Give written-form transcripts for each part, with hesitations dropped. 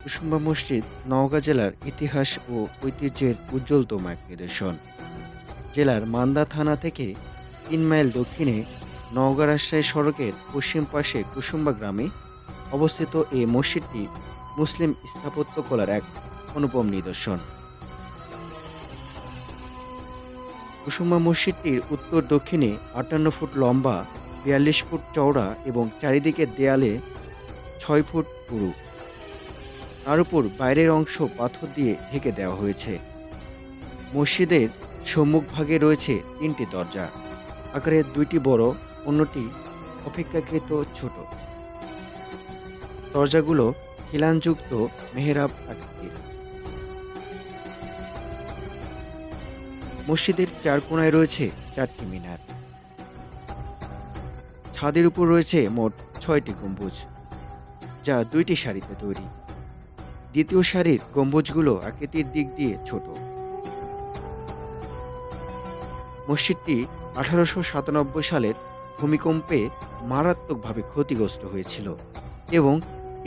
কুসুম্বা মসজিদ নওগাঁ জেলার ইতিহাস ও ঐতিহ্যের উজ্জ্বলতম এক নিদর্শন। জেলার মান্দা থানা থেকে ৩ মাইল দক্ষিণে নওগাঁ রাজশাহী সড়কের পশ্চিম পাশে কুসুম্বা গ্রামে অবস্থিত এই মসজিদটি মুসলিম স্থাপত্যকলার এক অনুপম নিদর্শন। কুসুম্বা মসজিদটির উত্তর দক্ষিণে ৫৮ ফুট লম্বা, ৪২ ফুট চওড়া এবং চারিদিকের দেয়ালে ৬ ফুট পুরু। তার উপর বাইরের অংশ পাথর দিয়ে ঢেকে দেওয়া হয়েছে। মসজিদের সম্মুখভাগে রয়েছে ৩টি দরজা, আকারে ২টি বড়, অন্যটি অপেক্ষাকৃত ছোট। দরজাগুলো খিলানযুক্ত মেহরাব আকৃতির। মসজিদের ৪ কোণায় রয়েছে ৪টি মিনার। ছাদের উপর রয়েছে মোট ৬টি গম্বুজ, যা ২টি সারিতে তৈরি। দ্বিতীয় সারির গম্বুজগুলো আকৃতির দিক দিয়ে ছোট। মসজিদটি ১৮৯৭ সালের ভূমিকম্পে মারাত্মকভাবে ক্ষতিগ্রস্ত হয়েছিল এবং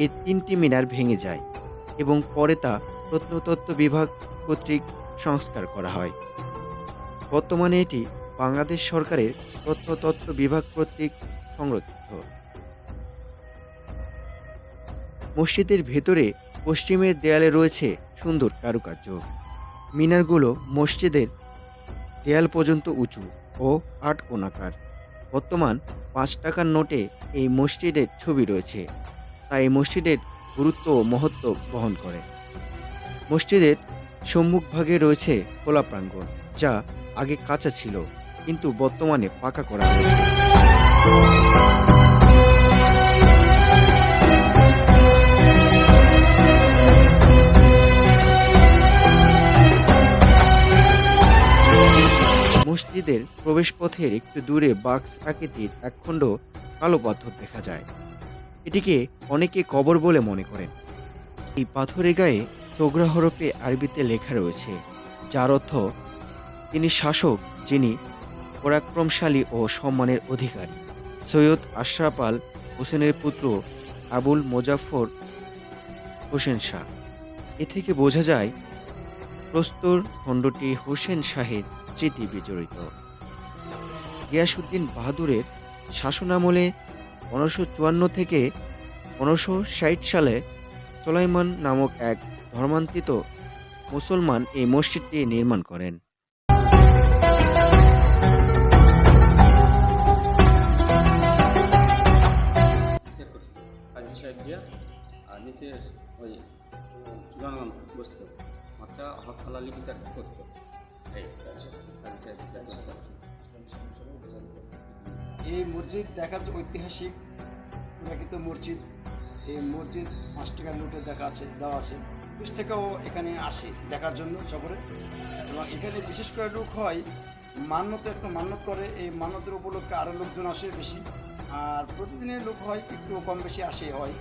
এর ৩টি মিনার ভেঙে যায় এবং পরে তা প্রত্নতত্ত্ব বিভাগ কর্তৃক সংস্কার করা হয়। বর্তমানে এটি বাংলাদেশ সরকারের প্রত্নতত্ত্ব বিভাগ কর্তৃক সংরক্ষিত। মসজিদের ভেতরে পশ্চিমের দেয়ালে রয়েছে সুন্দর কারুকার্য। মিনারগুলো মসজিদের দেয়াল পর্যন্ত উঁচু ও আটকোণাকার। বর্তমান ৫ টাকার নোটে এই মসজিদের ছবি রয়েছে, তাই এই মসজিদের গুরুত্ব ও মহত্ব বহন করে। মসজিদের সম্মুখভাগে রয়েছে খোলা প্রাঙ্গণ, যা আগে কাঁচা ছিল কিন্তু বর্তমানে পাকা করা হয়েছে। মসজিদের প্রবেশপথের একটু দূরে বাক্স আকৃতির একখণ্ড কালো পাথর দেখা যায়। এটিকে অনেকে কবর বলে মনে করেন। এই পাথরের গায়ে তোগরা হরফে আরবিতে লেখা রয়েছে, যার অর্থ তিনি শাসক যিনি পরাক্রমশালী ও সম্মানের অধিকারী, সৈয়দ আশরাফ আল হোসেনের পুত্র আবুল মোজাফফর হোসেন শাহ। এ থেকে বোঝা যায় প্রস্তর খণ্ডটি হোসেন শাহের স্মৃতি বিজড়িত। গিয়াসউদ্দিন বাহাদুরের শাসনামলে ১৫৫৪ থেকে ১৫৬০ সালে সুলাইমান নামক এক ধর্মান্তরিত মুসলমান এই মসজিদটি নির্মাণ করেন। হিসেব করতো কাজী সাহেব দিয়া আর নিচে ওই জনগণ বসতো, মাত্রা হক হালালি বিচার করতো। এই কাজী সাহেব বিচার করতো। এই মসজিদ দেখার যে ঐতিহাসিক পুরাকৃত মসজিদ, এই মসজিদ ৫ টাকার নোটে দেওয়া আছে। বিশ টাকাও এখানে আসে দেখার জন্য চকরে, এবং এখানে বিশেষ করে লোক হয় একটা মান্যত করে, এই মান্যতের উপলক্ষে আরও লোকজন আসে বেশি। আর প্রতিদিনের লোক হয় একটু কম বেশি আসে হয়,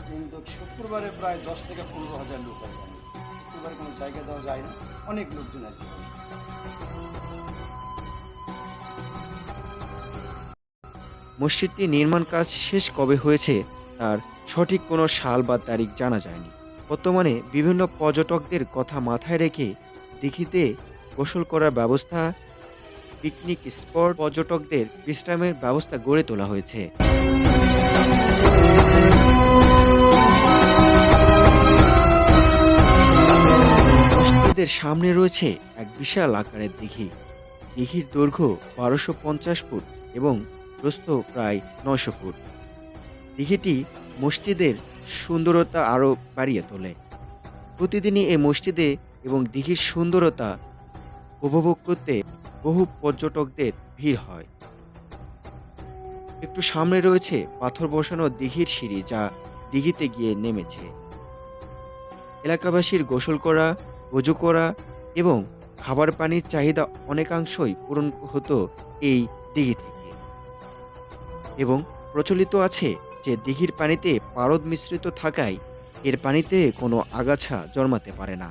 কিন্তু শুক্রবারে প্রায় ১০ থেকে ১৫,০০০ লোক হয় এখানে। শুক্রবারে কোনো জায়গা দেওয়া যায় না, অনেক লোকজন আর কি হয়। মসজিদটি নির্মাণ কাজ শেষ কবে হয়েছে তার সঠিক কোনো সাল বা তারিখ জানা যায়নি। বর্তমানে বিভিন্ন পর্যটকদের কথা মাথায় রেখে দিঘিতে গোসল করার ব্যবস্থা, পিকনিক স্পট, পর্যটকদের বিশ্রামের ব্যবস্থা গড়ে তোলা হয়েছে। মসজিদের সামনে রয়েছে এক বিশাল আকারের দিঘি। দিঘির দৈর্ঘ্য ১২৫০ ফুট এবং প্রস্থ প্রায় ৯০০ ফুট। দিঘিটি মসজিদের সুন্দরতা আরও বাড়িয়ে তোলে। প্রতিদিনই এই মসজিদে এবং দিঘির সুন্দরতা উপভোগ করতে বহু পর্যটকদের ভিড় হয়। একটু সামনে রয়েছে পাথর বসানো দিঘির সিঁড়ি, যা দিঘিতে গিয়ে নেমেছে। এলাকাবাসীর গোসল করা, ওযু করা এবং খাবার পানির চাহিদা অনেকাংশই পূরণ হতো এই দিঘি থেকে। এবং প্রচলিত আছে যে দিঘির পানিতে পারদ মিশ্রিত থাকায় এর পানিতে কোনো আগাছা জন্মাতে পারে না।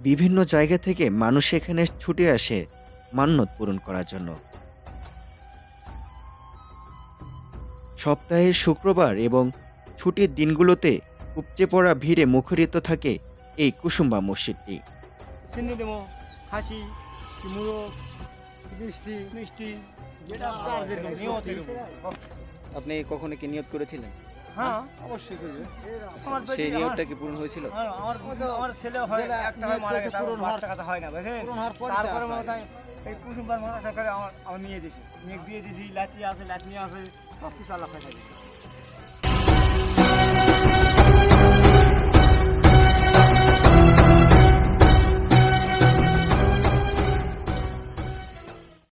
বিভিন্ন জায়গা থেকে মানুষ এখানে ছুটে আসে মান্যত পূরণ করার জন্য। সপ্তাহের শুক্রবার এবং ছুটির দিনগুলোতে উপচে পড়া ভিড়ে মুখরিত থাকে এই কুসুম্বা মসজিদটি। সিন্নি দেবো, খাসি, মুরগ, মিষ্টি মিষ্টি, যেটা যার যেরকম নিয়ত এরকম। আপনি কখনো কি নিয়ত করেছিলেন? হ্যাঁ, অবশ্যই করবে। আমার সেই বেটি- নিয়তটা কি পূরণ হয়েছিল? হ্যাঁ, আমার ছেলে হয় একটা হয় মারা গেছে, আমার বাচ্চা কাচ্চা হয় না, বুঝলেন? তারপরে মনে হয় এই কুসুমবার মাথা করে আমার নিয়ে দিয়েছি, বিয়ে দিয়েছি, লাঠি আছে, লাঠি আছে, সব কিছু আল্লাহ খাই।